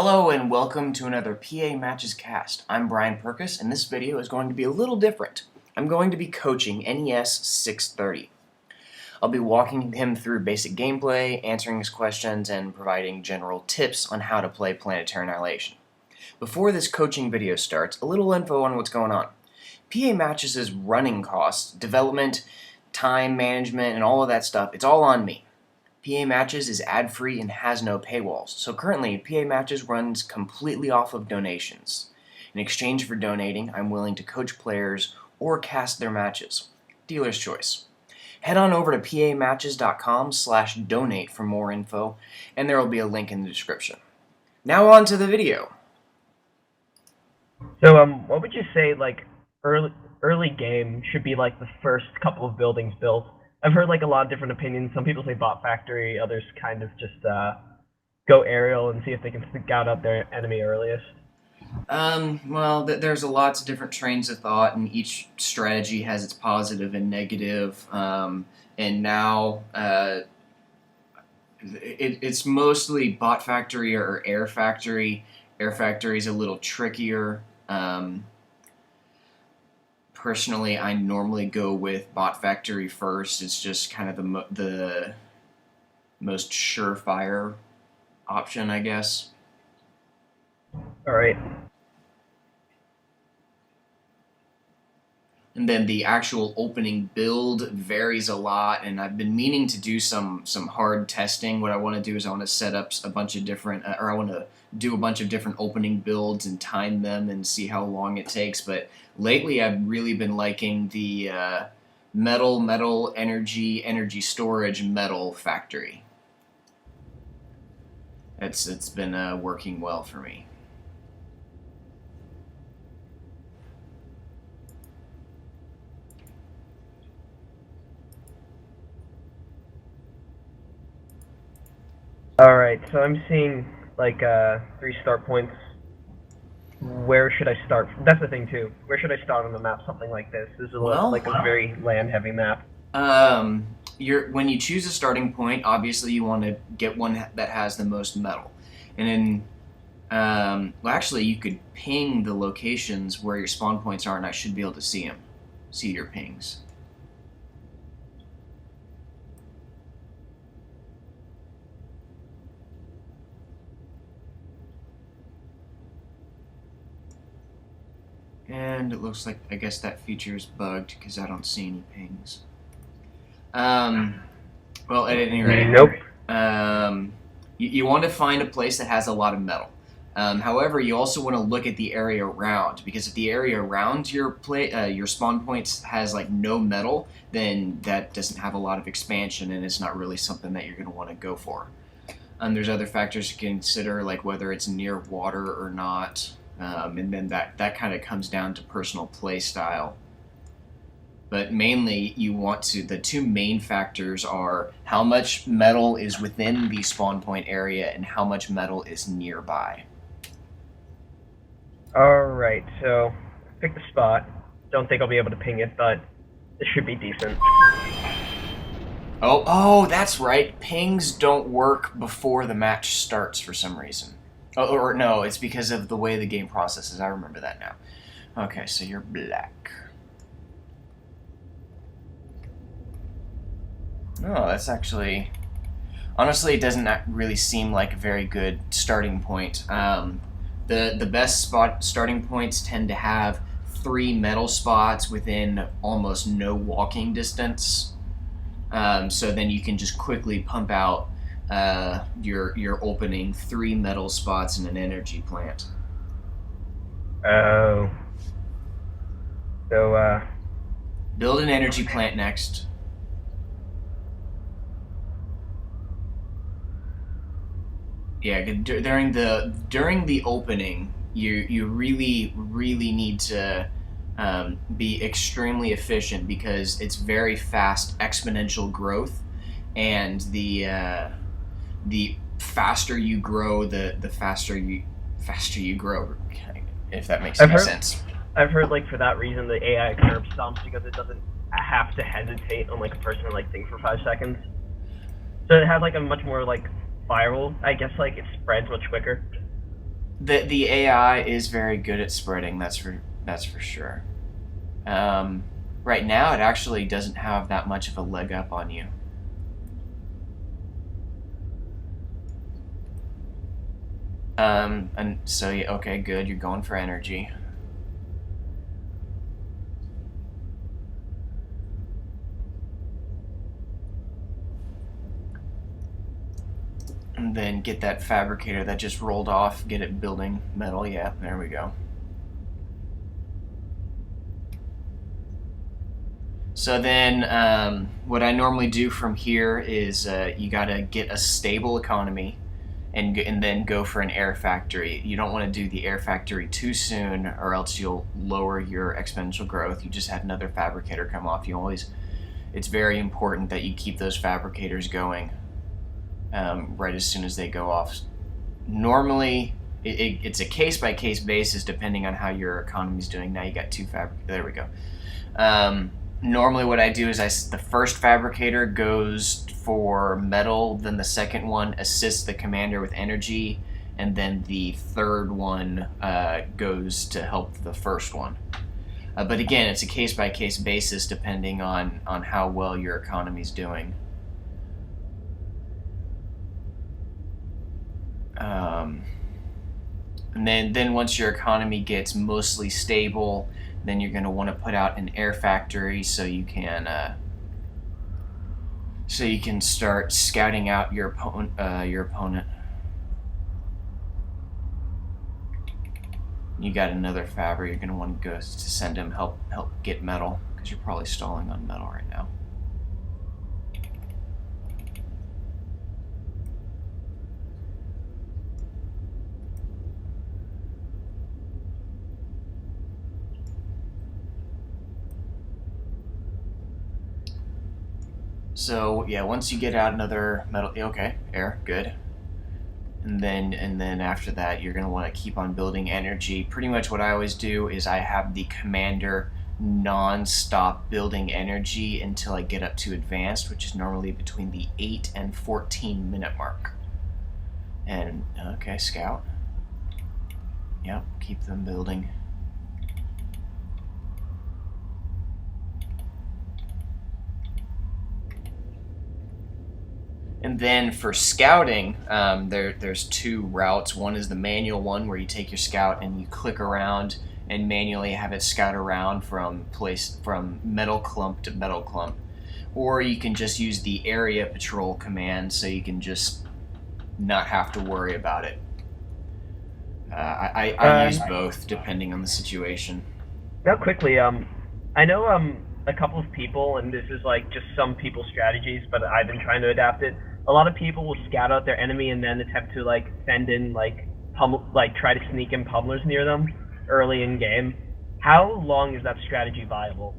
Hello and welcome to another PA Matches cast. I'm Brian Perkis, and this video is going to be a little different. I'm going to be coaching NES630. I'll be walking him through basic gameplay, answering his questions, and providing general tips on how to play Planetary Annihilation. Before this coaching video starts, a little info on what's going on. PA Matches' running costs, development, time management, and all of that stuff, it's all on me. PA Matches is ad-free and has no paywalls, so currently PA Matches runs completely off of donations. In exchange for donating, I'm willing to coach players or cast their matches. Dealer's choice. Head on over to pamatches.com/donate for more info, and there will be a link in the description. Now on to the video. So, what would you say, like, early game should be, like, the first couple of buildings built? I've heard, like, a lot of different opinions. Some people say bot factory, others kind of just go aerial and see if they can scout out their enemy earliest. Well, there's lots of different trains of thought, and each strategy has its positive and negative. And now it's mostly bot factory or air factory. Air factory is a little trickier. Personally, I normally go with bot factory first. It's just kind of the most surefire option, I guess. All right. And then the actual opening build varies a lot, and I've been meaning to do some hard testing. What I want to do is I want to set up a bunch of different, or I want to do a bunch of different opening builds and time them and see how long it takes. But lately I've really been liking the metal energy storage metal factory. It's been working well for me. All right, so I'm seeing, like, 3 start points. Where should I start? That's the thing, too. Where should I start on the map, something like this? This is like a very land-heavy map. When you choose a starting point, obviously you want to get one that has the most metal. And then, well, actually, you could ping the locations where your spawn points are, and I should be able to see your pings. And it looks like, I guess that feature is bugged because I don't see any pings. Well, at any rate, Nope. You want to find a place that has a lot of metal. However, you also want to look at the area around, because if the area around your spawn points has like no metal, then that doesn't have a lot of expansion, and it's not really something that you're going to want to go for. There's other factors to consider, like whether it's near water or not. And then that kind of comes down to personal play style. But mainly, the two main factors are how much metal is within the spawn point area and how much metal is nearby. All right, so pick the spot. Don't think I'll be able to ping it, but it should be decent. Oh, that's right. Pings don't work before the match starts for some reason. Oh, or no, it's because of the way the game processes. I remember that now. Okay, so you're black. Oh, that's actually... Honestly, it doesn't really seem like a very good starting point. The best starting points tend to have 3 metal spots within almost no walking distance. So then you can just quickly pump out you're opening 3 metal spots in an energy plant. Oh. So, build an energy plant next. Yeah, during the opening, you really need to be extremely efficient, because it's very fast exponential growth, and the faster you grow, the faster you grow, if that makes any sense. I've heard, like, for that reason, the AI curb stomps, because it doesn't have to hesitate on, like, a person, like, thing for 5 seconds. So it has, like, a much more, like, viral, I guess, like, it spreads much quicker. The AI is very good at spreading. That's for sure. Right now, it actually doesn't have that much of a leg up on you. And so, okay, good. You're going for energy. And then get that fabricator that just rolled off, get it building metal. Yeah, there we go. So then what I normally do from here is you gotta get a stable economy and then go for an air factory. You don't want to do the air factory too soon or else you'll lower your exponential growth. You just had another fabricator come off. It's very important that you keep those fabricators going right as soon as they go off. Normally, it's a case-by-case basis depending on how your economy's doing. Now you got two there we go. Normally what I do is the first fabricator goes for metal, then the second one assists the commander with energy, and then the third one goes to help the first one. But again, it's a case-by-case basis depending on how well your economy's doing. And then once your economy gets mostly stable, then you're going to want to put out an air factory so you can start scouting out your opponent. You got another fabber. You're going to want to go to send him help get metal because you're probably stalling on metal right now. So yeah, once you get out another metal, okay, air, good. And then after that, you're gonna want to keep on building energy. Pretty much what I always do is I have the commander non-stop building energy until I get up to advanced, which is normally between the 8 and 14 minute mark. And okay, scout. Yep, keep them building. And then for scouting, there's two routes. One is the manual one where you take your scout and you click around and manually have it scout around from metal clump to metal clump. Or you can just use the area patrol command so you can just not have to worry about it. I use both depending on the situation. Real quickly, I know a couple of people, and this is like just some people's strategies, but I've been trying to adapt it. A lot of people will scout out their enemy and then attempt to like send in try to sneak in pummelers near them early in game. How long is that strategy viable?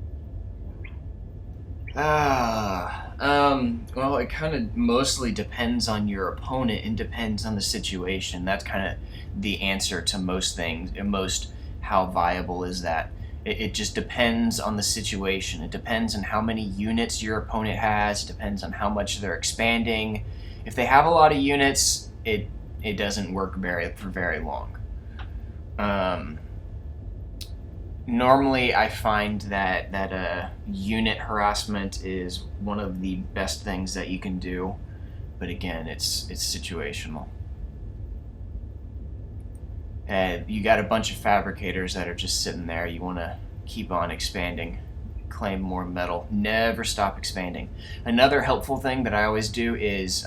Well, it kind of mostly depends on your opponent and depends on the situation. That's kind of the answer to most things. How viable is that? It just depends on the situation. It depends on how many units your opponent has. It depends on how much they're expanding. If they have a lot of units, it doesn't work for very long. Normally, I find that unit harassment is one of the best things that you can do, but again, it's situational. You got a bunch of fabricators that are just sitting there. You want to keep on expanding, claim more metal, never stop expanding. Another helpful thing that I always do is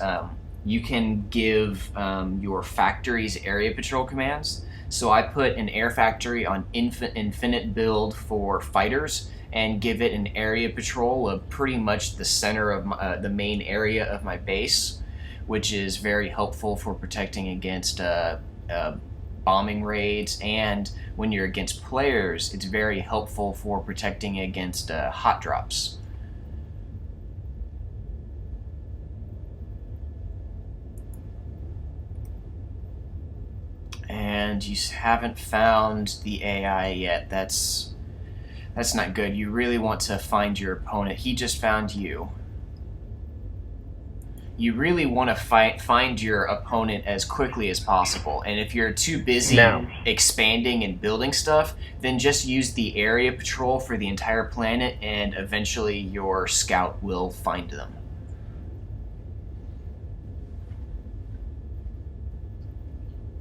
you can give your factories area patrol commands. So I put an air factory on infinite build for fighters and give it an area patrol of pretty much the center of the main area of my base, which is very helpful for protecting against bombing raids, and when you're against players, it's very helpful for protecting against hot drops. And you haven't found the AI yet. That's not good. You really want to find your opponent. He just found you. you really want to find your opponent as quickly as possible. And if you're too busy Now. expanding and building stuff, then just use the area patrol for the entire planet, and eventually your scout will find them.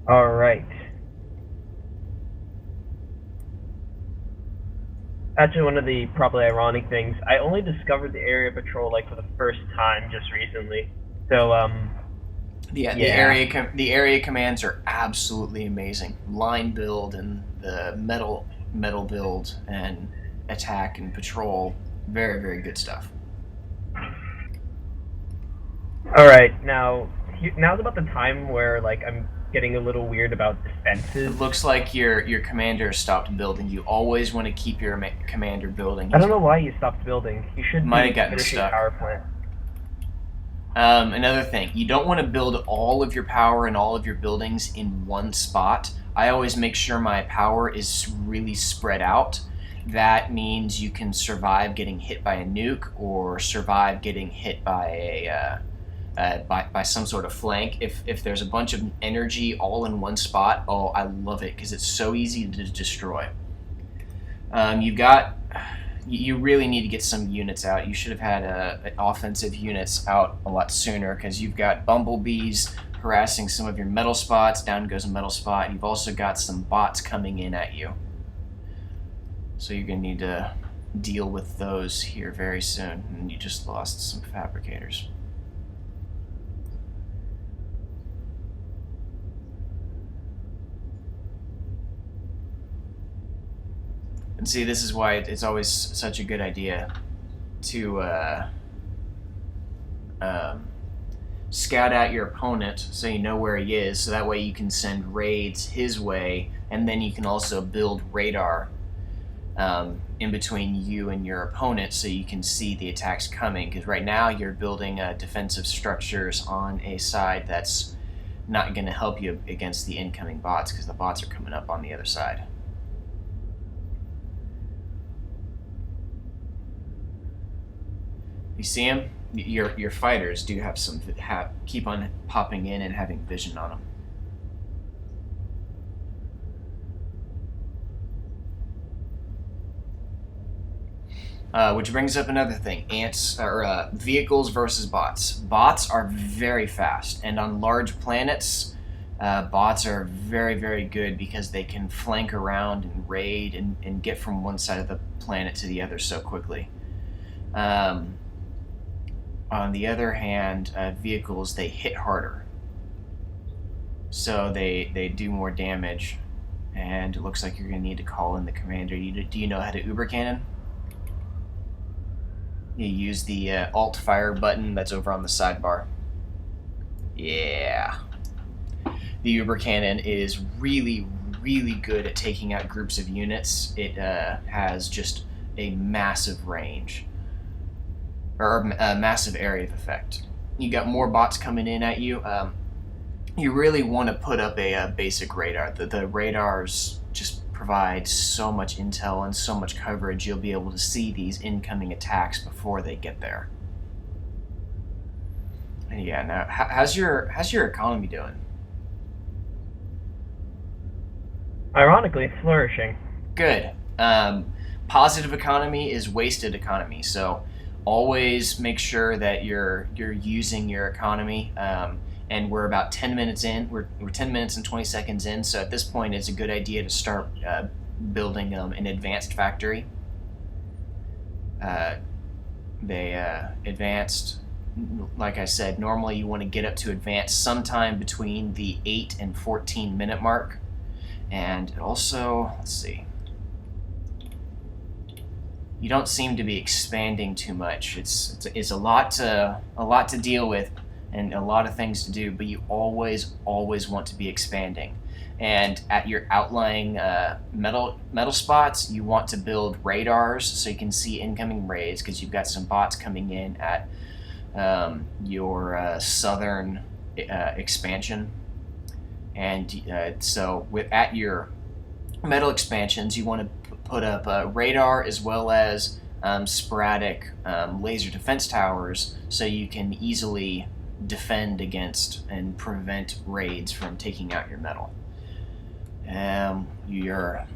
All right. Actually, one of the probably ironic things, I only discovered the area patrol like for the first time just recently. So The area commands are absolutely amazing. Line build and the metal build and attack and patrol, very, very good stuff. all right, now's about the time where like I'm getting a little weird about defenses. It looks like your commander stopped building. You always want to keep your commander building. I don't know why you stopped building. You should Might be have gotten finishing stuck. power plant. Another thing, you don't want to build all of your power and all of your buildings in one spot. I always make sure my power is really spread out. That means you can survive getting hit by a nuke or survive getting hit by by some sort of flank. If there's a bunch of energy all in one spot, oh, I love it because it's so easy to destroy. You really need to get some units out. You should have had offensive units out a lot sooner, because you've got bumblebees harassing some of your metal spots. Down goes a metal spot. You've also got some bots coming in at you. So you're going to need to deal with those here very soon. And you just lost some fabricators. And see, this is why it's always such a good idea to scout out your opponent so you know where he is, so that way you can send raids his way, and then you can also build radar in between you and your opponent so you can see the attacks coming, because right now you're building defensive structures on a side that's not going to help you against the incoming bots, because the bots are coming up on the other side. You see them? Your fighters do have keep on popping in and having vision on them. Which brings up another thing: vehicles versus bots. Bots are very fast, and on large planets, bots are very, very good because they can flank around and raid and get from one side of the planet to the other so quickly. On the other hand, vehicles, they hit harder, so they do more damage, and it looks like you're going to need to call in the commander. Do you know how to Uber cannon? You use the Alt Fire button that's over on the sidebar. Yeah. The Uber cannon is really, really good at taking out groups of units. It has just a massive range, or a massive area of effect. You got more bots coming in at you. You really want to put up a basic radar. The radars just provide so much intel and so much coverage. You'll be able to see these incoming attacks before they get there. And yeah, now how's your economy doing? Ironically, it's flourishing. Good. Positive economy is wasted economy. So always make sure that you're using your economy. And we're about 10 minutes in. We're 10 minutes and 20 seconds in. So at this point, it's a good idea to start building an advanced factory. Advanced, like I said, normally you want to get up to advanced sometime between the 8 and 14 minute mark. And also, let's see. You don't seem to be expanding too much. It's a lot to deal with, and a lot of things to do, but you always want to be expanding. And at your outlying metal spots, you want to build radars so you can see incoming raids, because you've got some bots coming in at your southern expansion. And so at your metal expansions, you want to put up radar as well as sporadic laser defense towers, so you can easily defend against and prevent raids from taking out your metal. Your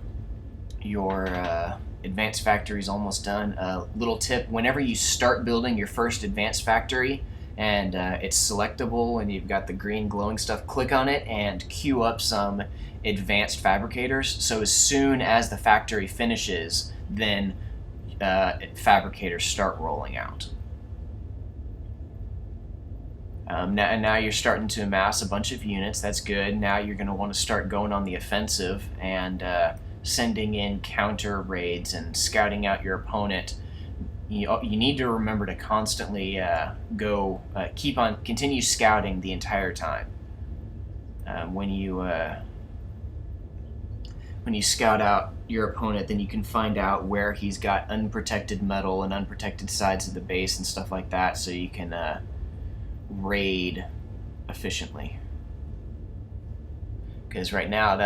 advanced factory is almost done. Little tip: whenever you start building your first advanced factory and it's selectable and you've got the green glowing stuff, click on it and queue up some advanced fabricators. So as soon as the factory finishes, then fabricators start rolling out. Now you're starting to amass a bunch of units. That's good. Now you're going to want to start going on the offensive and sending in counter raids and scouting out your opponent. You need to remember to constantly continue scouting the entire time. When you scout out your opponent, then you can find out where he's got unprotected metal and unprotected sides of the base and stuff like that, so you can raid efficiently. Because right now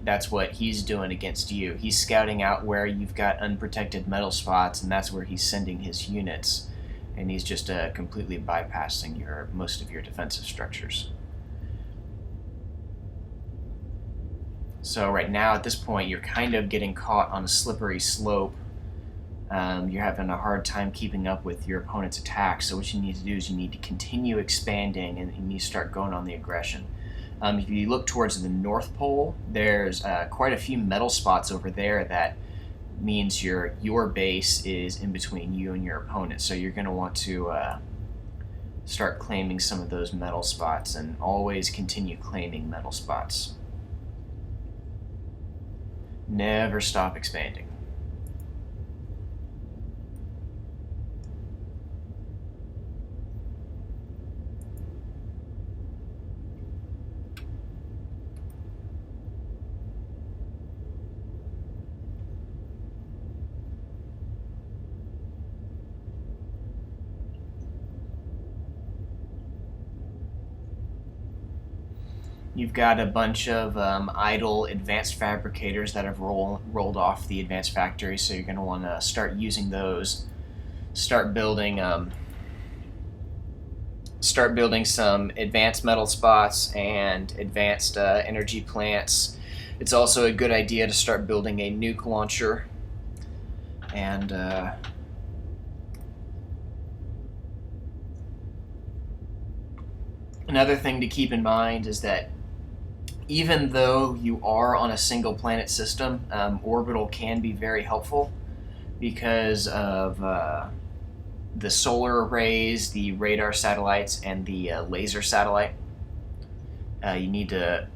that's what he's doing against you. He's scouting out where you've got unprotected metal spots, and that's where he's sending his units, and he's just completely bypassing most of your defensive structures. So right now, at this point, you're kind of getting caught on a slippery slope. You're having a hard time keeping up with your opponent's attacks, so what you need to do is you need to continue expanding and you start going on the aggression. If you look towards the North Pole, there's quite a few metal spots over there. That means your base is in between you and your opponent, so you're going to want to start claiming some of those metal spots, and always continue claiming metal spots. Never stop expanding. You've got a bunch of idle advanced fabricators that have rolled off the advanced factory, so you're going to want to start using those. Start building some advanced metal spots and advanced energy plants. It's also a good idea to start building a nuke launcher. And another thing to keep in mind is that even though you are on a single planet system, Orbital can be very helpful because of the solar arrays, the radar satellites, and the laser satellite. You need to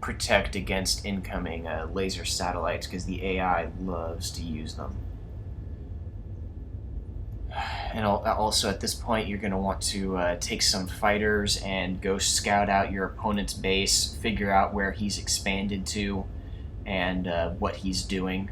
protect against incoming laser satellites because the AI loves to use them. And also at this point, you're going to want to take some fighters and go scout out your opponent's base, figure out where he's expanded to, and what he's doing.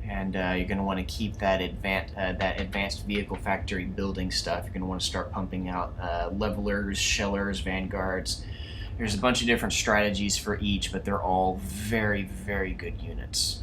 And you're going to want to keep that advanced vehicle factory building stuff. You're going to want to start pumping out levelers, shellers, vanguards. There's a bunch of different strategies for each, but they're all very, very good units.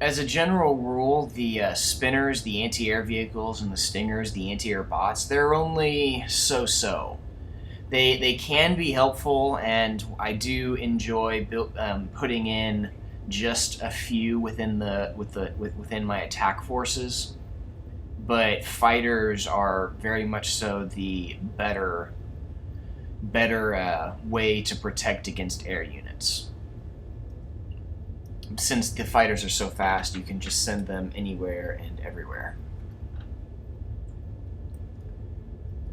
As a general rule, the spinners, the anti-air vehicles, and the stingers, the anti-air bots, they're only so-so. They can be helpful, and I do enjoy putting in just a few within my attack forces. But fighters are very much so the better way to protect against air units. Since the fighters are so fast, you can just send them anywhere and everywhere.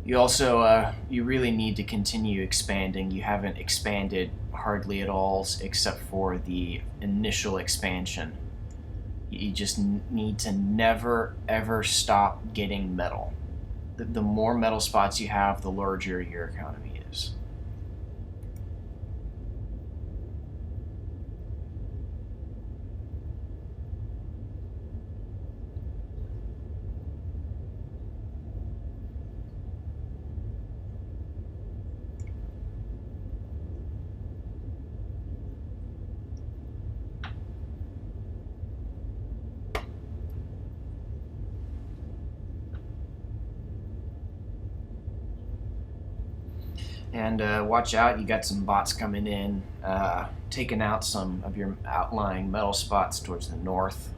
You also, you really need to continue expanding. You haven't expanded hardly at all, except for the initial expansion. You just need to never, ever stop getting metal. The more metal spots you have, the larger your economy is. And watch out, you got some bots coming in, taking out some of your outlying metal spots towards the north.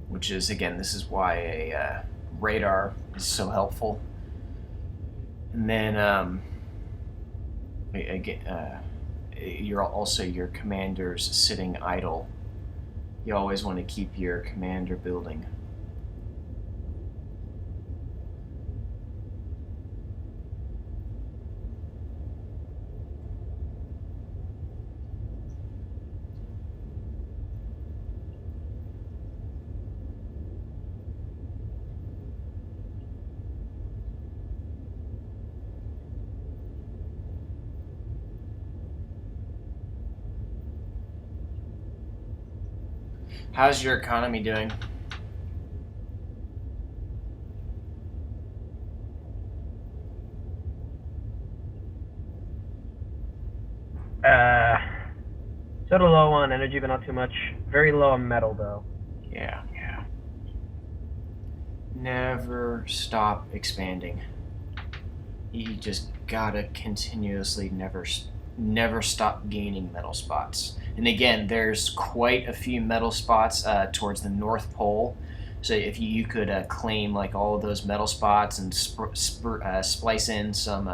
Which is, again, this is why a radar is so helpful. And then, your commander's sitting idle. You always want to keep your commander building. How's your economy doing? Sort of low on energy, but not too much. Very low on metal, though. Yeah. Never stop expanding. You just gotta continuously never stop gaining metal spots. And again, there's quite a few metal spots towards the North Pole. So if you could claim like all of those metal spots and splice in some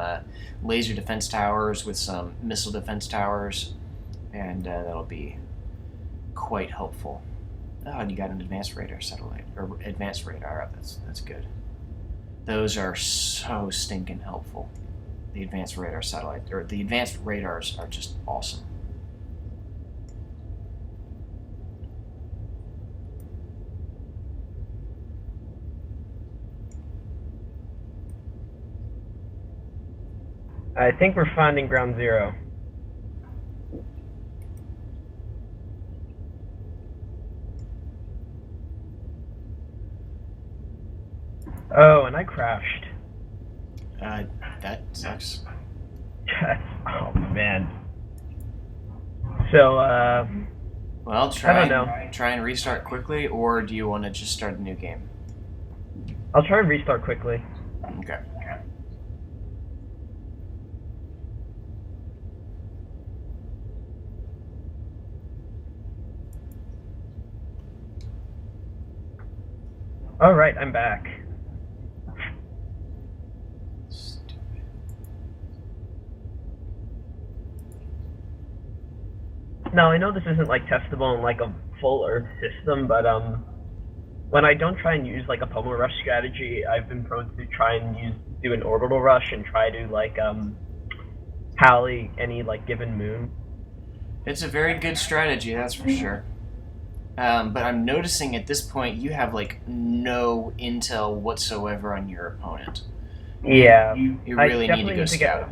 laser defense towers with some missile defense towers, and that'll be quite helpful. Oh, and you got an advanced radar satellite, or advanced radar. That's good. Those are so stinking helpful. The advanced radar satellite, or the advanced radars, are just awesome. I think we're finding ground zero. Oh, and I crashed. That sucks. Oh man. So Well, I don't know. try and restart quickly, or do you want to just start a new game? I'll try and restart quickly. Okay. All right, I'm back. Now, I know this isn't like testable in like a full Earth system, but when I don't try and use like a pomo rush strategy, I've been prone to try and do an orbital rush and try to like pally any like given moon. It's a very good strategy, that's for sure. But I'm noticing at this point you have like no intel whatsoever on your opponent. Yeah, You really need to go scout.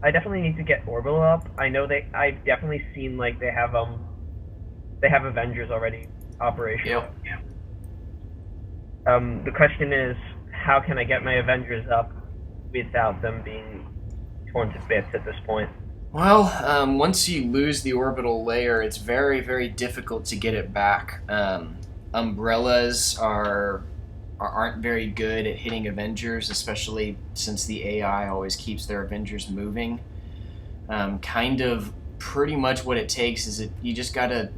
I definitely need to get Orbital up. I know I've definitely seen like they have Avengers already operational. Yep. The question is, how can I get my Avengers up without them being torn to bits at this point? Well, once you lose the orbital layer, it's very, very difficult to get it back. Umbrellas aren't very good at hitting Avengers, especially since the AI always keeps their Avengers moving. Kind of pretty much what it takes is you just gotta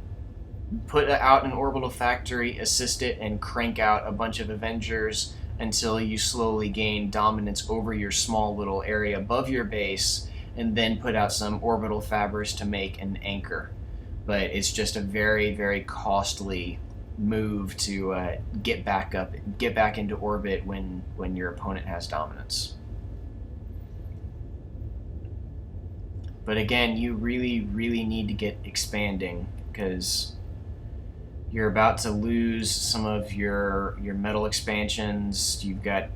put out an orbital factory, assist it, and crank out a bunch of Avengers until you slowly gain dominance over your small little area above your base, and then put out some orbital fabrics to make an anchor. But it's just a very, very costly move to get back into orbit when your opponent has dominance. But again, you really need to get expanding, because you're about to lose some of your metal expansions. You've got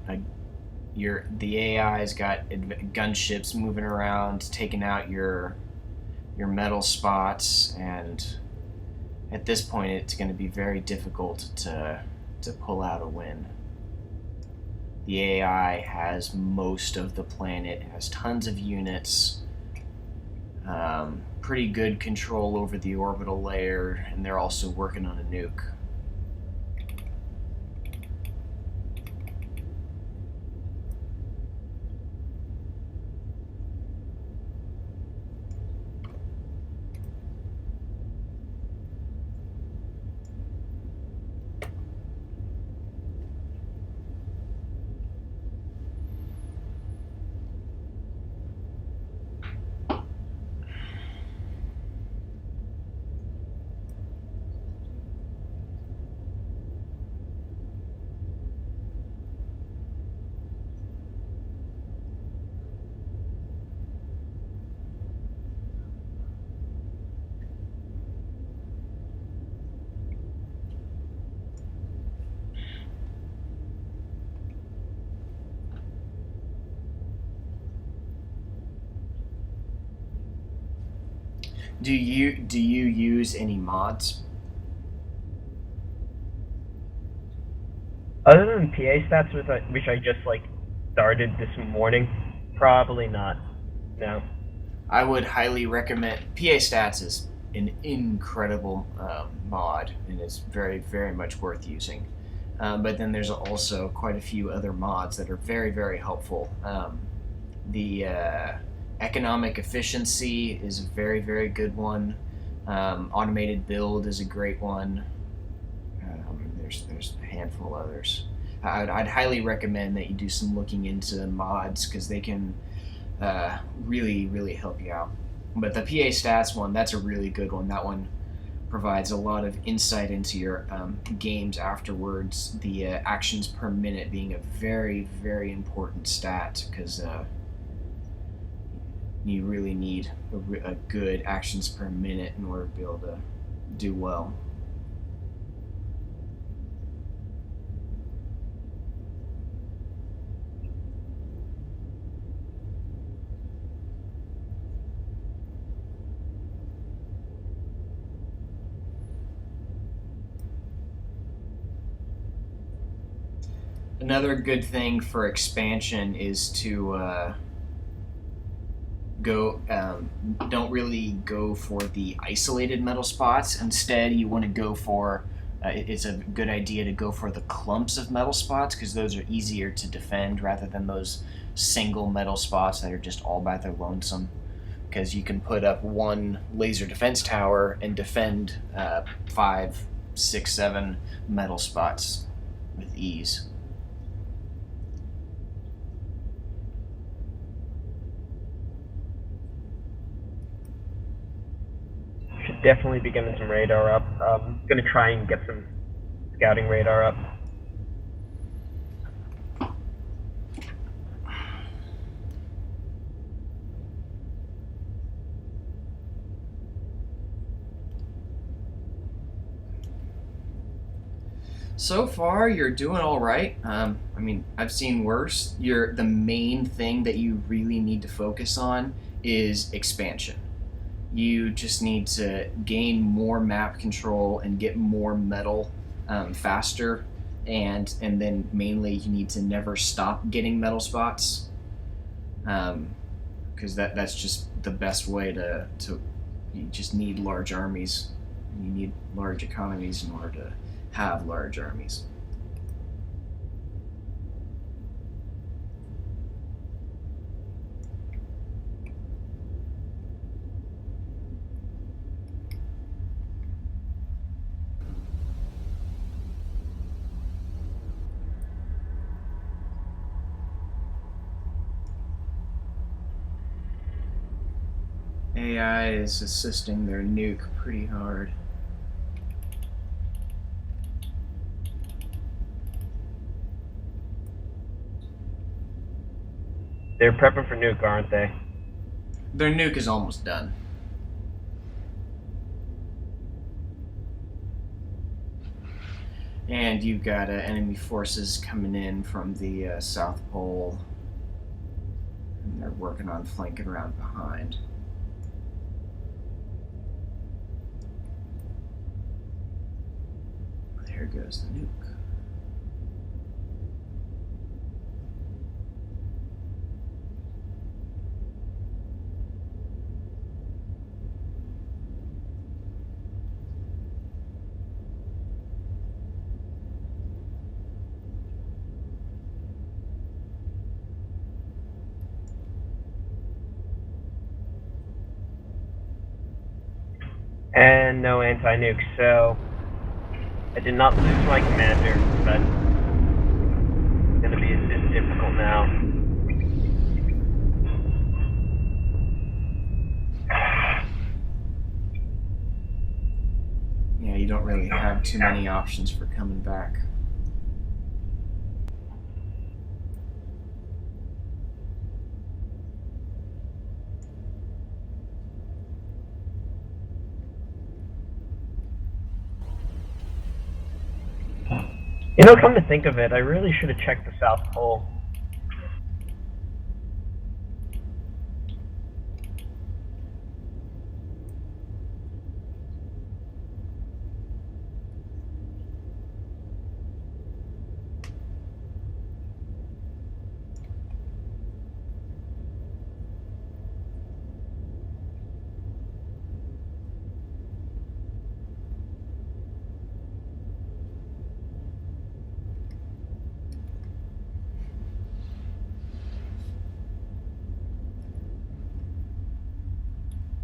the AI's got gunships moving around, taking out your metal spots, and at this point, it's going to be very difficult to pull out a win. The AI has most of the planet, has tons of units, pretty good control over the orbital layer, and they're also working on a nuke. Do you use any mods? Other than PA stats, which I just like started this morning, probably not. No. I would highly recommend. PA Stats is an incredible mod, and it's very much worth using. But then there's also quite a few other mods that are very helpful. The economic efficiency is a very good one. Automated build is a great one. There's a handful of others. I'd highly recommend that you do some looking into mods, because they can really help you out. But the PA Stats one, that's a really good one. That one provides a lot of insight into your games afterwards. The actions per minute being a very important stat, because you really need a good actions per minute in order to be able to do well. Another good thing for expansion is to don't really go for the isolated metal spots. Instead, you want to go for it's a good idea to go for the clumps of metal spots, because those are easier to defend rather than those single metal spots that are just all by their lonesome. Because you can put up one laser defense tower and defend 5, 6, 7 metal spots with ease. Should definitely be getting some radar up. Gonna try and get some scouting radar up. So far, you're doing all right. I mean, I've seen worse. The main thing that you really need to focus on is expansion. You just need to gain more map control and get more metal faster, and then mainly you need to never stop getting metal spots, because that's just the best way to. You just need large armies. You need large economies in order to have large armies. AI is assisting their nuke pretty hard. They're prepping for nuke, aren't they? Their nuke is almost done. And you've got enemy forces coming in from the South Pole. And they're working on flanking around behind. There goes the nuke. And no anti-nuke, so I did not lose my commander, but it's gonna be a bit difficult now. Yeah, you don't really have too many options for coming back. You know, come to think of it, I really should have checked the South Pole.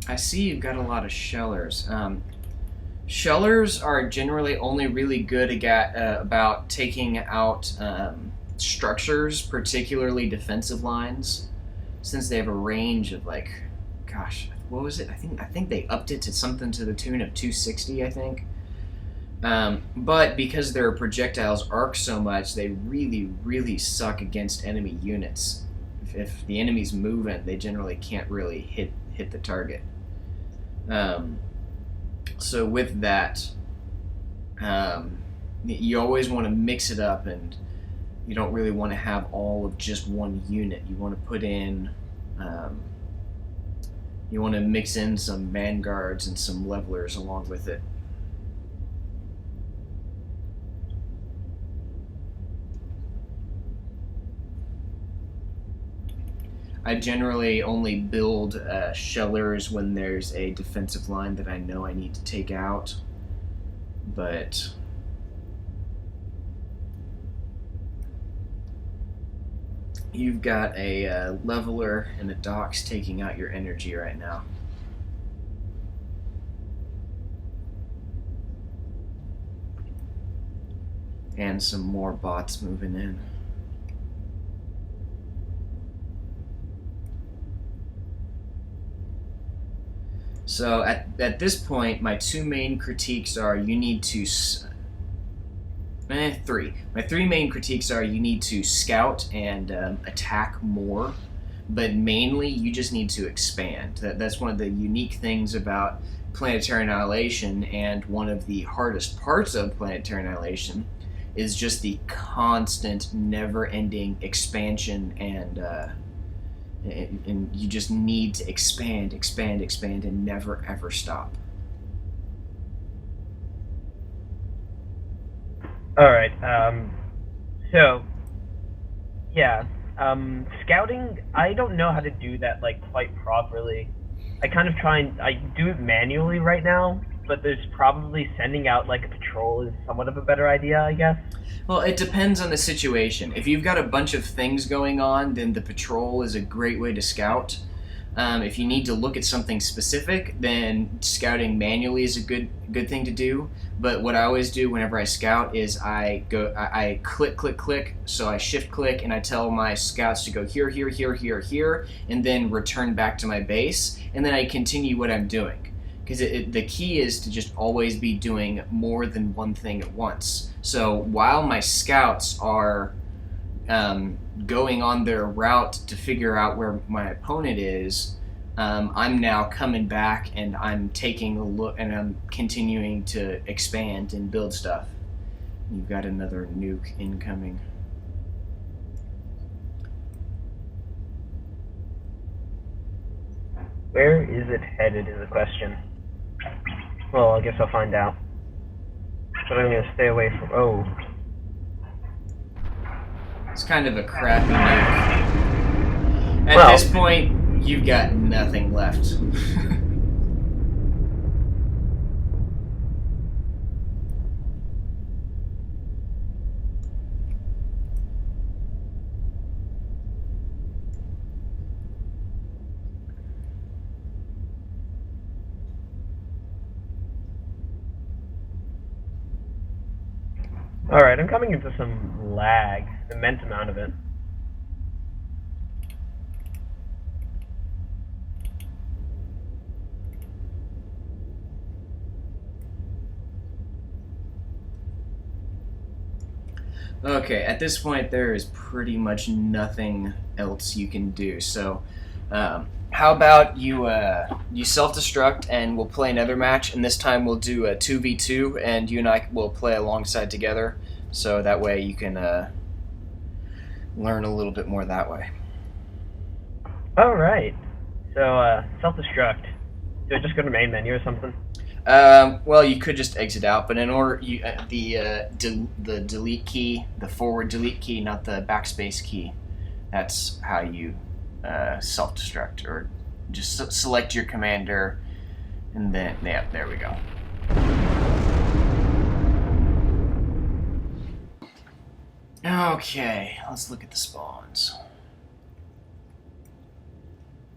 I see you've got a lot of shellers. Shellers are generally only really good about taking out structures, particularly defensive lines, since they have a range of like, gosh, what was it? I think they upped it to something to the tune of 260, I think. But because their projectiles arc so much, they really suck against enemy units. If the enemy's moving, they generally can't really hit the target. So with that, you always want to mix it up, and you don't really want to have all of just one unit. You want to put in, you want to mix in some man guards and some levelers along with it. I generally only build shellers when there's a defensive line that I know I need to take out, but you've got a leveler and a docks taking out your energy right now. And some more bots moving in. So at this point, my two main critiques are you need to... three. My three main critiques are you need to scout and attack more, but mainly you just need to expand. That's one of the unique things about Planetary Annihilation, and one of the hardest parts of Planetary Annihilation is just the constant, never-ending expansion, and you just need to expand, and never ever stop. Alright, so, yeah, scouting, I don't know how to do that, like, quite properly. I kind of I do it manually right now, but there's probably sending out, like, a patrol is somewhat of a better idea, I guess. Well, it depends on the situation. If you've got a bunch of things going on, then the patrol is a great way to scout. If you need to look at something specific, then scouting manually is a good thing to do. But what I always do whenever I scout is I click. So I shift click and I tell my scouts to go here, and then return back to my base, and then I continue what I'm doing. Because the key is to just always be doing more than one thing at once. So while my scouts are going on their route to figure out where my opponent is, I'm now coming back and I'm taking a look and I'm continuing to expand and build stuff. You've got another nuke incoming. Where is it headed is the question. Well, I guess I'll find out. But I'm gonna stay away from. Oh. It's kind of a crappy nuke. At Well, this point, you've got nothing left. Alright, I'm coming into some lag, immense amount of it. Okay, at this point there is pretty much nothing else you can do. So, how about you self-destruct and we'll play another match, and this time we'll do a 2v2, and you and I will play alongside together. So that way you can learn a little bit more that way. Alright. So, self-destruct. Do I just go to main menu or something? Well, you could just exit out, but in order, the delete key, the forward delete key, not the backspace key. That's how you self-destruct, or just select your commander, and then yeah, there we go. Okay, let's look at the spawns.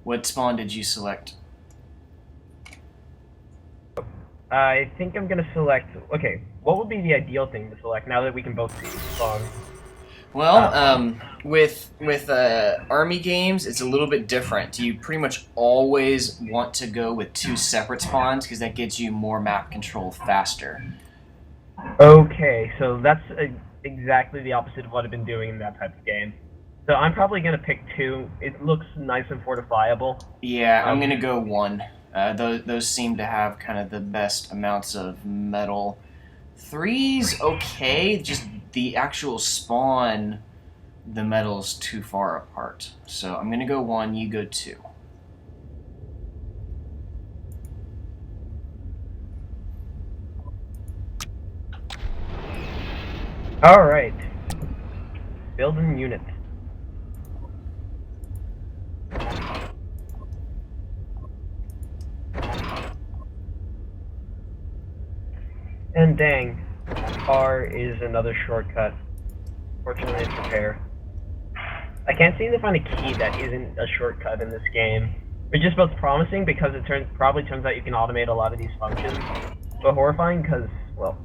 What spawn did you select? I think I'm gonna select. Okay, what would be the ideal thing to select now that we can both see the spawn? Well, with army games, it's a little bit different. You pretty much always want to go with 2 separate spawns because that gets you more map control faster. Okay, so that's exactly the opposite of what I've been doing in that type of game. So I'm probably gonna pick 2. It looks nice and fortifiable. Yeah, I'm gonna go 1. Those seem to have kind of the best amounts of metal. 3's okay, just the actual spawn, the metal's too far apart. So I'm gonna go 1, you go 2. Alright. Building unit. And dang, R is another shortcut. Fortunately, it's repair. I can't seem to find a key that isn't a shortcut in this game, which is both promising because it probably turns out you can automate a lot of these functions, but horrifying because, well...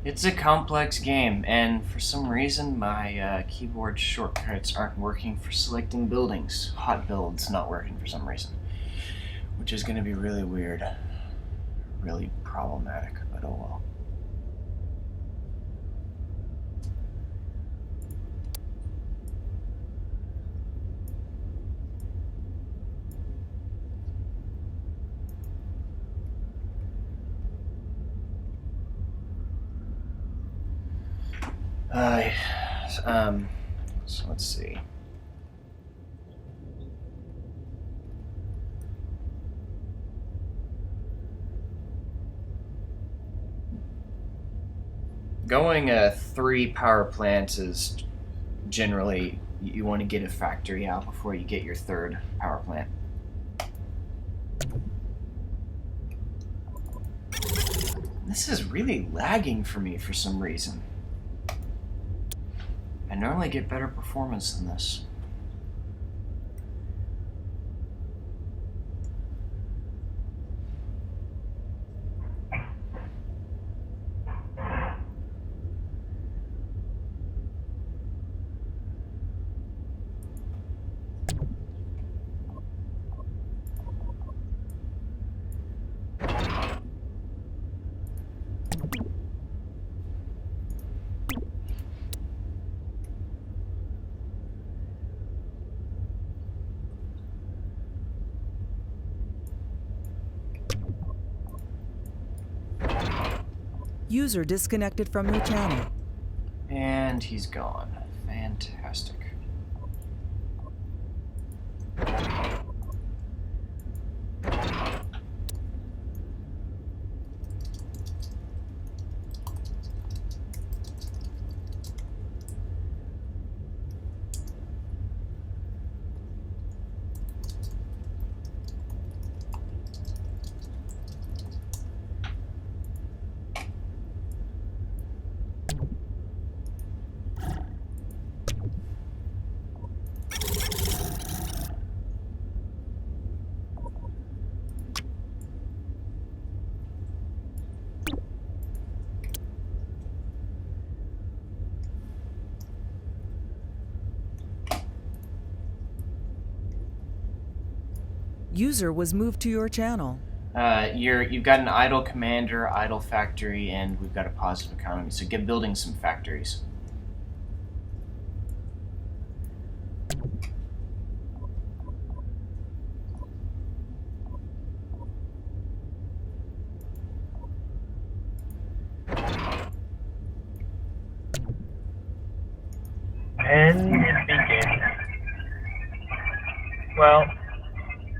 It's a complex game, and for some reason my keyboard shortcuts aren't working for selecting buildings. Hot build's not working for some reason, which is going to be really weird. Really problematic, but oh well. So let's see. Going 3 power plants is generally, you want to get a factory out before you get your 3rd power plant. This is really lagging for me for some reason. I normally get better performance than this. User disconnected from your channel. And he's gone. Fantastic. User was moved to your channel. You've got an idle commander, idle factory, and we've got a positive economy. So get building some factories. And begin. Well,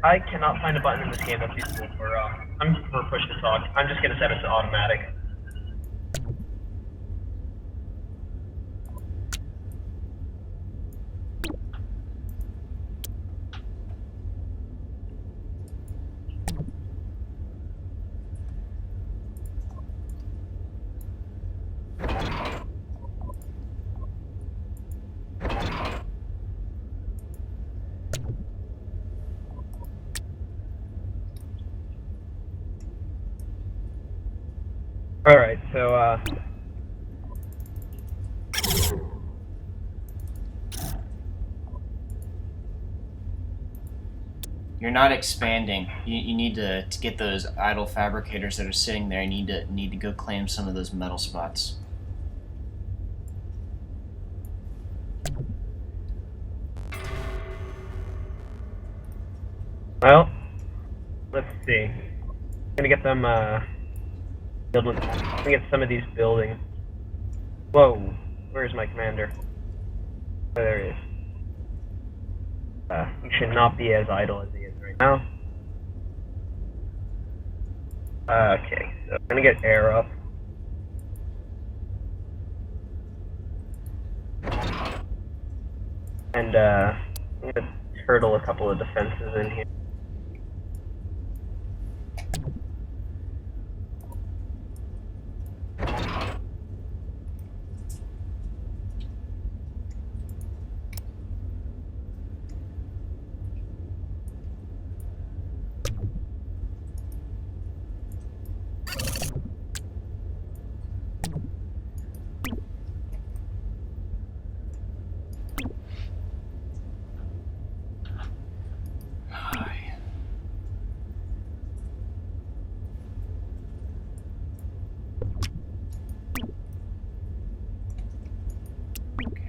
I cannot find a button in this game that's useful for push to talk. I'm just gonna set it to automatic. Alright, so, You're not expanding. You need to get those idle fabricators that are sitting there. You need to go claim some of those metal spots. well, let's see. I'm gonna get them, building. Let me get some of these buildings. Whoa, where's my commander? Oh, there he is. He should not be as idle as he is right now. Okay, so I'm gonna get air up. And, I'm gonna turtle a couple of defenses in here.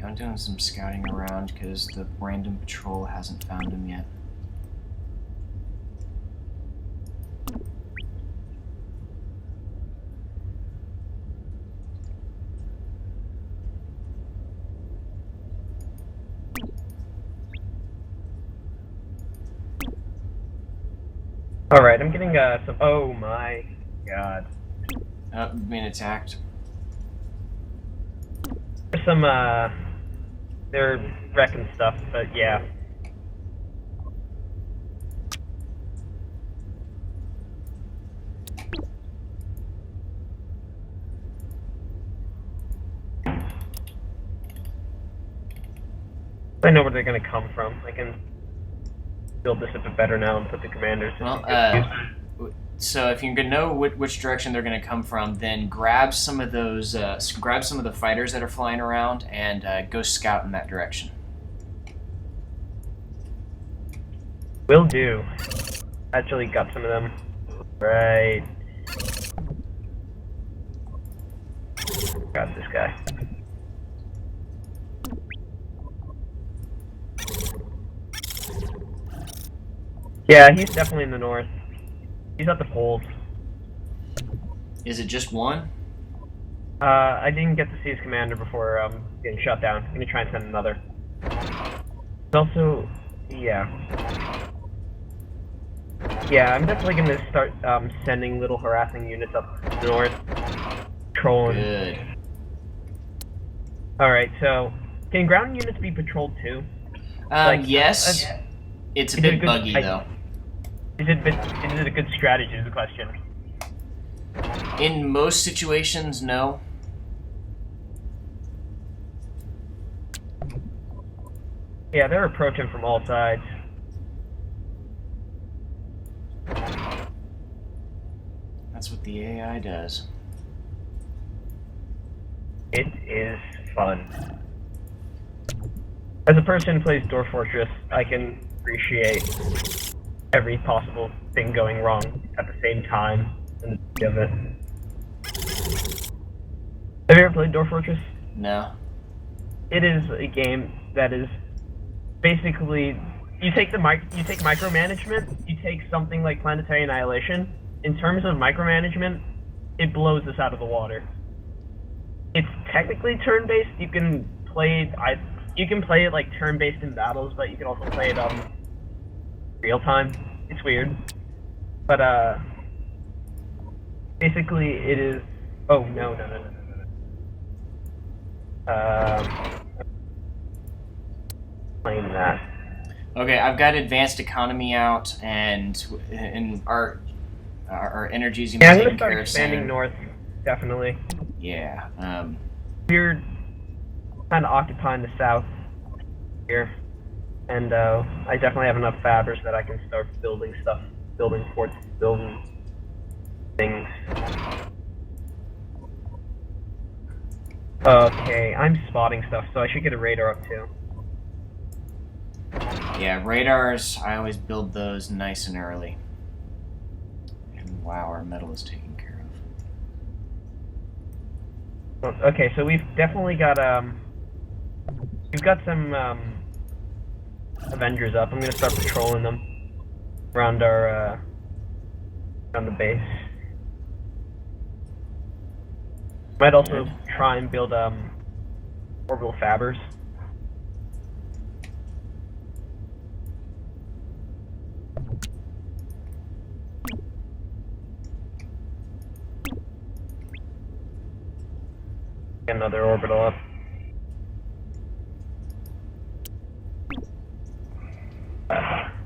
I'm doing some scouting around because the random patrol hasn't found him yet. Alright, I'm getting, some. Oh my god. Being attacked. There's some, they're wrecking stuff, but yeah. I know where they're gonna come from. I can build this a bit better now and put the commanders in. Well, so if you're gonna know which direction they're gonna come from, then grab some of those, grab some of the fighters that are flying around and go scout in that direction. Will do. Actually got some of them. Right. Got this guy. Yeah, he's definitely in the north. He's at the poles. Is it just one? I didn't get to see his commander before getting shut down. I'm gonna try and send another. It's also, yeah. Yeah, I'm definitely gonna start sending little harassing units up north. Trolling. Good. Alright, so, can ground units be patrolled too? Yes. It's a bit buggy, though. Is it a good strategy is the question. In most situations, no. Yeah, they're approaching from all sides. That's what the AI does. It is fun. As a person who plays Dwarf Fortress, I can appreciate every possible thing going wrong at the same time in the of it. Have you ever played Dwarf Fortress? No. It is a game that is basically you take micromanagement. You take something like Planetary Annihilation. In terms of micromanagement, it blows us out of the water. It's technically turn-based. You can play it like turn-based in battles, but you can also play it real time. It's weird, but basically it is. Oh no. Playing that. Okay, I've got advanced economy out, and our energy's gonna Yeah, be I'm gonna taken start care of expanding soon. north. Definitely. Yeah. We're kind of occupying the south here, and I definitely have enough fabbers that I can start building stuff, building forts, building things. Okay, I'm spotting stuff, so I should get a radar up too. Yeah, radars, I always build those nice and early. And wow, our metal is taken care of. Okay, so we've definitely got we've got some Avengers up. I'm gonna start patrolling them around our around the base. Might also try and build orbital fabbers. Get another orbital up.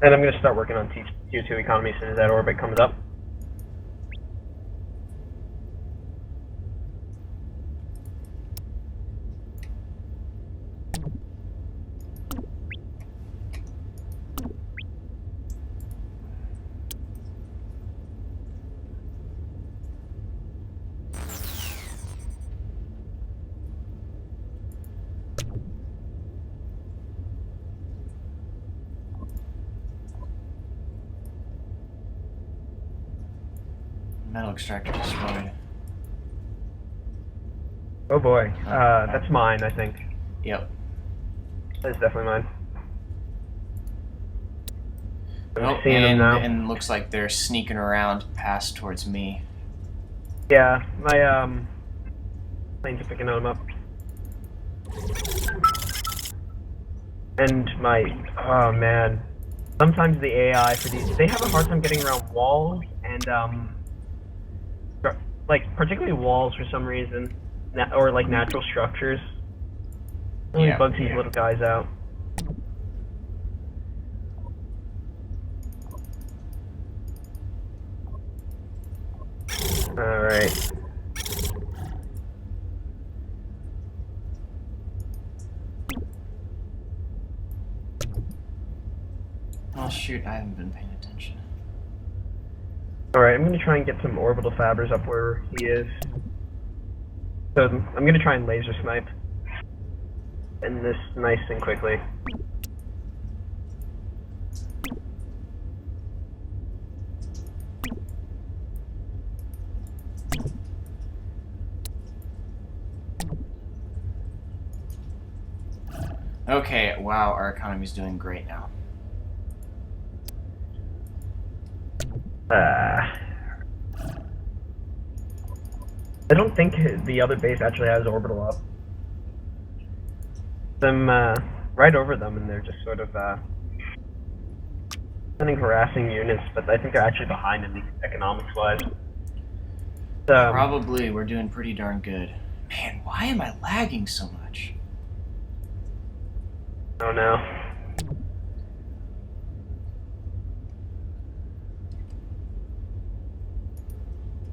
And I'm going to start working on T2 economy as soon as that orbit comes up. Metal extractor destroyed. Oh boy, that's mine, I think. Yep. That's definitely mine. I'm Oh, seeing them now. and looks like they're sneaking around past towards me. Yeah, my planes are picking them up. And my, oh man. Sometimes the AI for these, they have a hard time getting around walls and like particularly walls for some reason, or like natural structures. Really bugs these little guys out. All right. Oh shoot, I haven't been paying attention. Alright, I'm going to try and get some orbital fabbers up where he is. So I'm going to try and laser snipe. And this nice and quickly. Okay, wow, our economy's doing great now. I don't think the other base actually has Orbital up. I'm right over them, and they're just sort of sending harassing units, but I think they're actually behind in the economics-wise. Probably. We're doing pretty darn good. Man, why am I lagging so much? Oh no.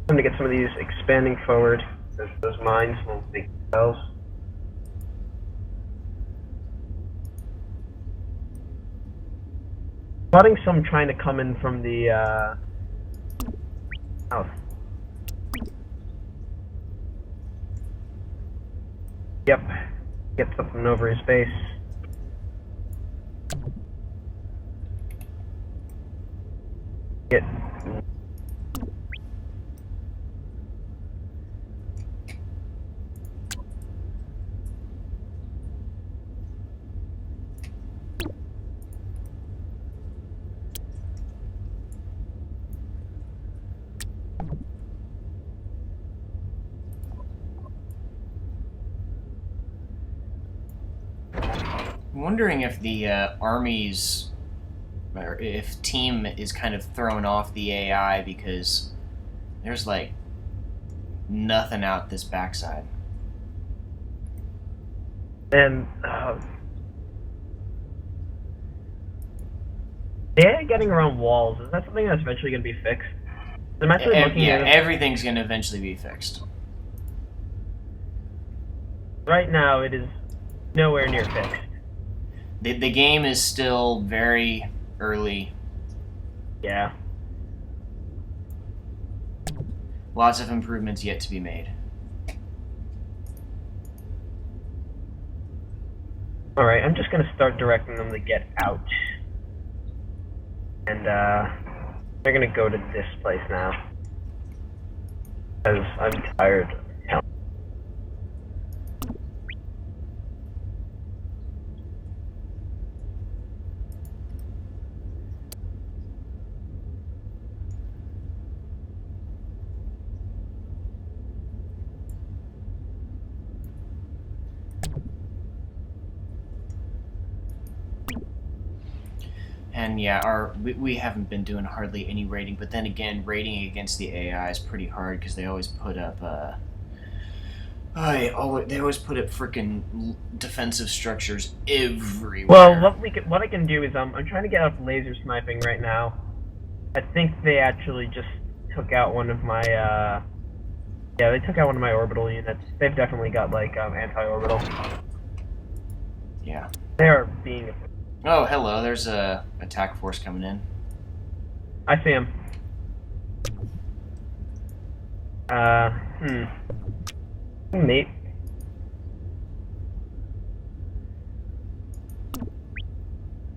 Time to get some of these expanding forward. Those mines won't make themselves. Spotting some trying to come in from the south. Yep. Get something over his base. Get I'm wondering if the armies, or if team is kind of thrown off the AI because there's like nothing out this backside. and yeah, getting around walls, is that something that's eventually going to be fixed? I'm actually looking Yeah, at everything's going to eventually be fixed. right now. It is nowhere near fixed. The game is still very early. Yeah. Lots of improvements yet to be made. Alright, I'm just gonna start directing them to get out. And, they're gonna go to this place now. Because I'm tired. And yeah, we haven't been doing hardly any raiding, but then again, raiding against the AI is pretty hard because they always put up they always put up freaking defensive structures everywhere. Well, what I can do is I'm trying to get out laser sniping right now. I think they actually just took out one of my yeah, they took out one of my orbital units. They've definitely got like anti-orbital. Yeah. They are being. Oh, hello. There's a attack force coming in. I see him. Neat.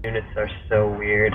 Units are so weird.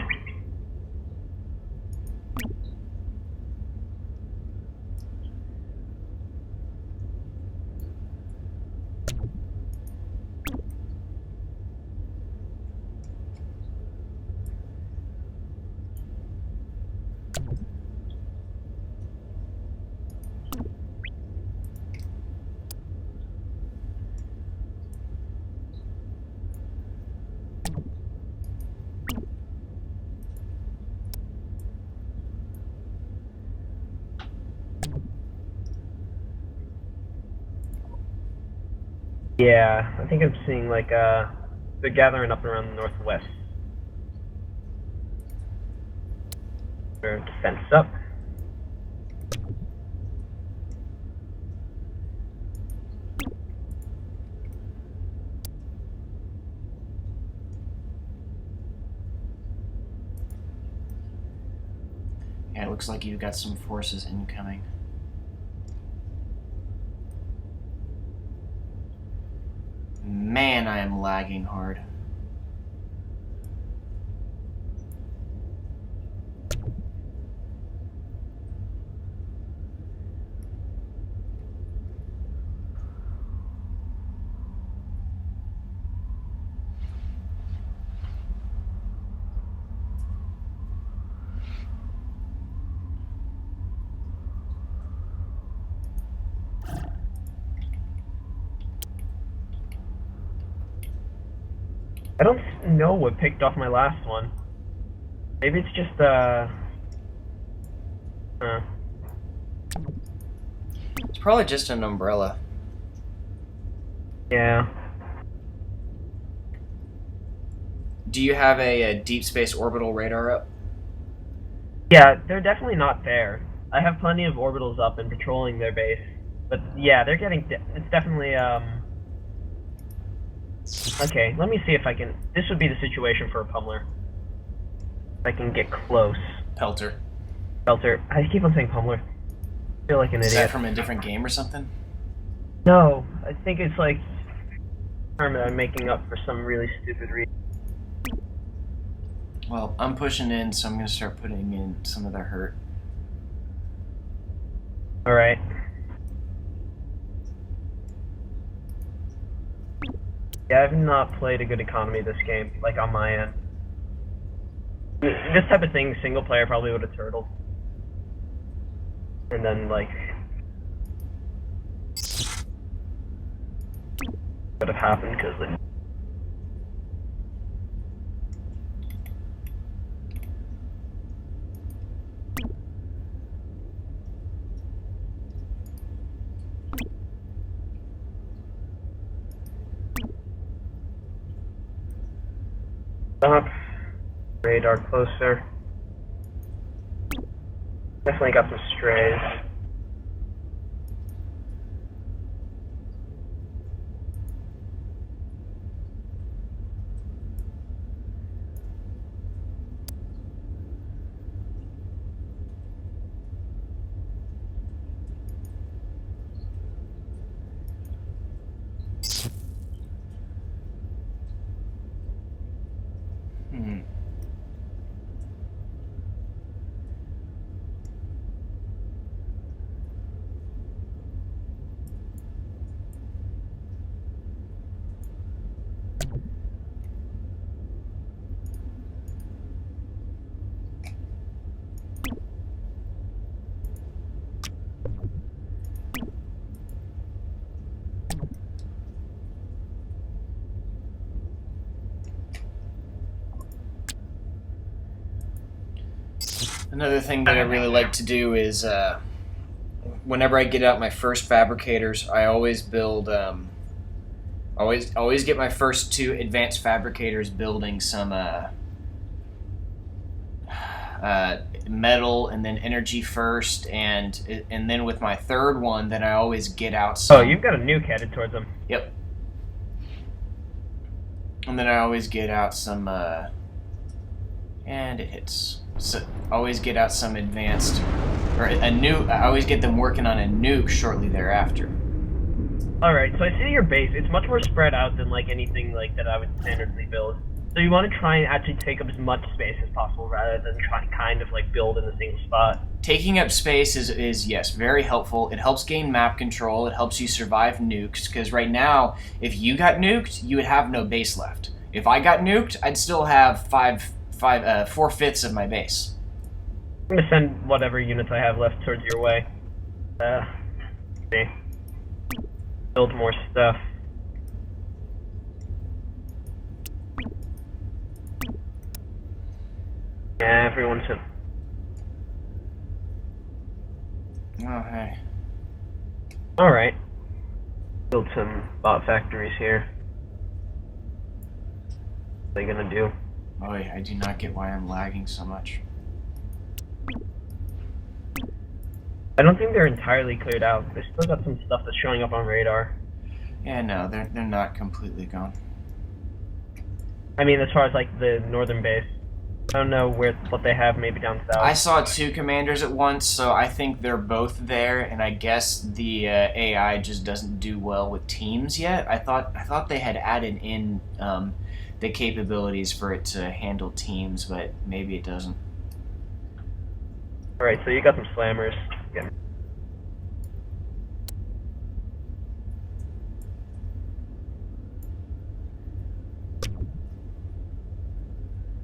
Yeah, I think I'm seeing like they're gathering up around the northwest. Their defense up. Yeah, it looks like you've got some forces incoming. Man, I am lagging hard. I don't know what picked off my last one. Maybe it's just, It's probably just an umbrella. yeah. Do you have a deep space orbital radar up? Yeah, they're definitely not there. I have plenty of orbitals up and patrolling their base. But yeah, they're getting, it's definitely, okay, let me see if I can, this would be the situation for a pummeler. If I can get close. Pelter. Pelter, I keep on saying pummeler. I feel like an Is idiot. that from a different game or something? No, I think it's like a term that I'm making up for some really stupid reason. Well, I'm pushing in, so I'm going to start putting in some of their hurt. Alright. Yeah, I've not played a good economy this game, like on my end. This type of thing, single player probably would have turtled. And then, like, would have happened because it. Stop. Radar closer. Definitely got some strays. Another thing that I really like to do is, whenever I get out my first fabricators, I always build, always get my first two advanced fabricators building some, metal and then energy first, and then with my third one, then I always get out some... Oh, you've got a nuke headed towards them. Yep. And then I always get out some, and it hits. So always get out some advanced, or a nuke. I always get them working on a nuke shortly thereafter. Alright, so I see your base. It's much more spread out than like anything like that I would standardly build. So you want to try and actually take up as much space as possible rather than try to kind of like build in a single spot. Taking up space is yes, very helpful. It helps gain map control. It helps you survive nukes, because right now, if you got nuked, you would have no base left. If I got nuked, I'd still have 4/5 of my base. I'm gonna send whatever units I have left towards your way. See. Build more stuff. Yeah, everyone's in. Oh, hey. Alright. Build some bot factories here. What are they gonna do? Oh, I do not get why I'm lagging so much. I don't think they're entirely cleared out. There's still got some stuff that's showing up on radar. Yeah, no, they're not completely gone. I mean, as far as like the northern base. I don't know what they have maybe down south. I saw two commanders at once, so I think they're both there, and I guess the AI just doesn't do well with teams yet. I thought they had added in the capabilities for it to handle teams, but maybe it doesn't. Alright, so you got some slammers. Yeah.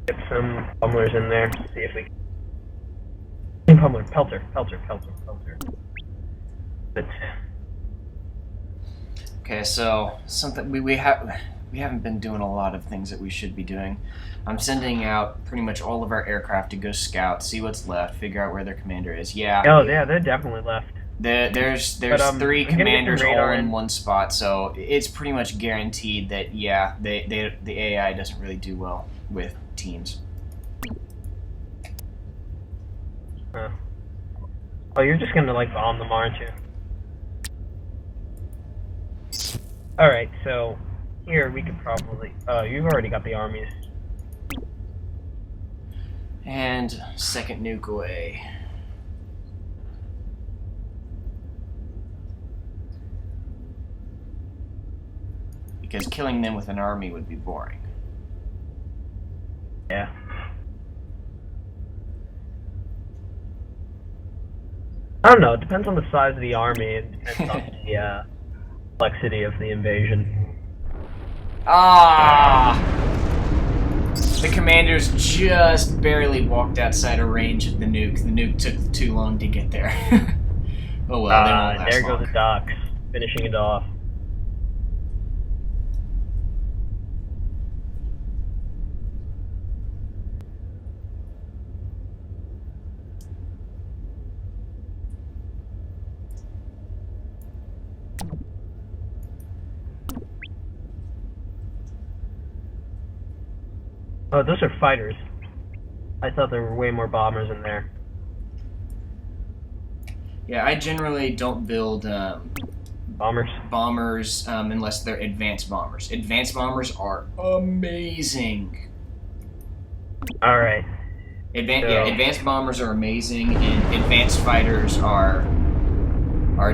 Get some pummelers in there, see if we can. Pummeler, Pelter. But Okay, so something we have. we haven't been doing a lot of things that we should be doing. I'm sending out pretty much all of our aircraft to go scout, see what's left, figure out where their commander is. Yeah. Oh, yeah, they're definitely left. There's But, 3 I'm gonna get commanders some all radar in in. one spot, so it's pretty much guaranteed that the AI doesn't really do well with teams. Oh, you're just gonna like bomb them, aren't you? Alright, so here we could probably you've already got the armies. And second nuke away. Because killing them with an army would be boring. Yeah. I don't know, it depends on the size of the army, it depends on the complexity of the invasion. Ah! The commanders just barely walked outside of range of the nuke. The nuke took too long to get there. Oh well, they won't last there long. go the docks, finishing it off. Oh, those are fighters. I thought there were way more bombers in there. Yeah, I generally don't build Bombers? Unless they're advanced bombers. Advanced bombers are amazing. Alright. Advanced bombers are amazing, and advanced fighters are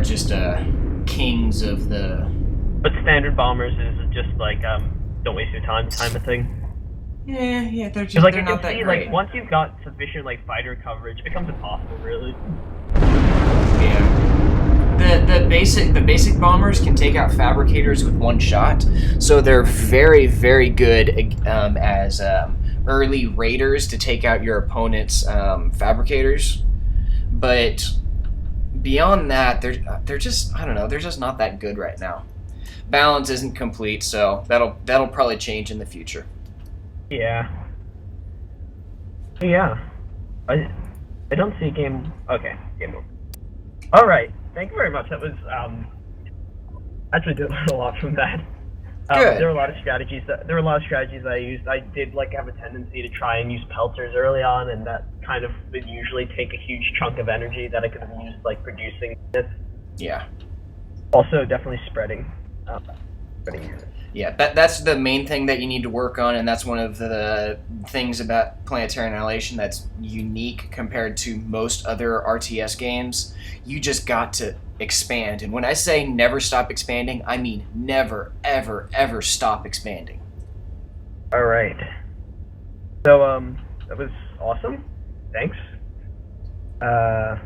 just kings of the. But standard bombers is just like, don't waste your time of thing. Yeah, they're just Like, they're you not can that see, great. like, once you've got sufficient, like, fighter coverage, it becomes impossible, really. Yeah. The basic bombers can take out fabricators with one shot, so they're very, very good as early raiders to take out your opponent's fabricators. But beyond that, they're just, I don't know, they're just not that good right now. Balance isn't complete, so that'll probably change in the future. Yeah. Yeah. I don't see game. Okay, game over. Alright, thank you very much. That was, actually did learn a lot from that. Good. There were a lot of strategies that I used. I did, like, have a tendency to try and use pelters early on, and that kind of would usually take a huge chunk of energy that I could have used, like, producing this. Yeah. Also, definitely spreading. Units. Yeah, that's the main thing that you need to work on, and that's one of the things about Planetary Annihilation that's unique compared to most other RTS games. You just got to expand, and when I say never stop expanding, I mean never, ever, ever stop expanding. Alright. So, that was awesome. Thanks. I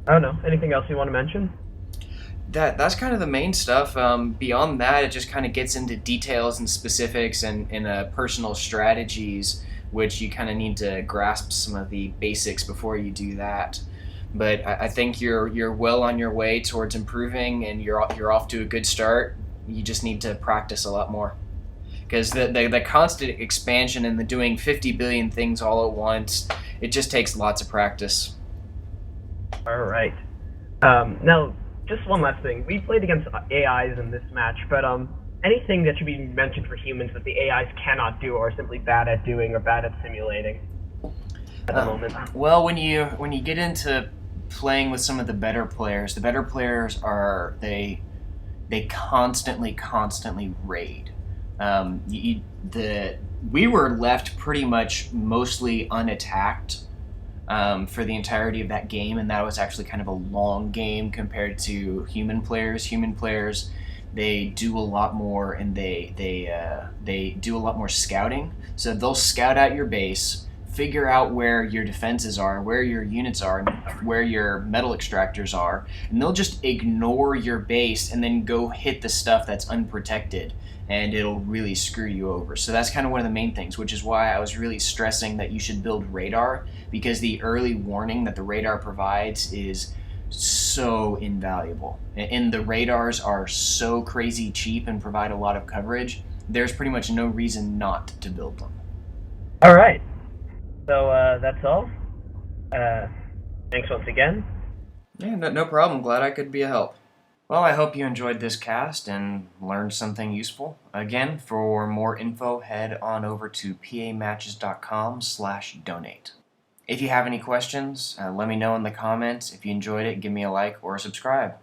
don't know, anything else you want to mention? That's kind of the main stuff. Beyond that, it just kind of gets into details and specifics and personal strategies, which you kind of need to grasp some of the basics before you do that. But I think you're well on your way towards improving, and you're off to a good start. You just need to practice a lot more, because the constant expansion and the doing 50 billion things all at once, it just takes lots of practice. All right. Now, just one last thing. We played against AIs in this match, but anything that should be mentioned for humans that the AIs cannot do or are simply bad at doing or bad at simulating at the moment? Well, when you get into playing with some of the better players are they constantly raid. We were left pretty much mostly unattacked for the entirety of that game, and that was actually kind of a long game compared to human players. Human players, they do a lot more, and they do a lot more scouting. So they'll scout out your base, figure out where your defenses are, where your units are, and where your metal extractors are, and they'll just ignore your base and then go hit the stuff that's unprotected, and it'll really screw you over. So that's kind of one of the main things, which is why I was really stressing that you should build radar, because the early warning that the radar provides is so invaluable. And the radars are so crazy cheap and provide a lot of coverage there's pretty much no reason not to build them. All right. So that's all. Thanks once again. Yeah, no problem. Glad I could be a help. Well, I hope you enjoyed this cast and learned something useful. Again, for more info, head on over to pamatches.com/donate. If you have any questions, let me know in the comments. If you enjoyed it, give me a like or a subscribe.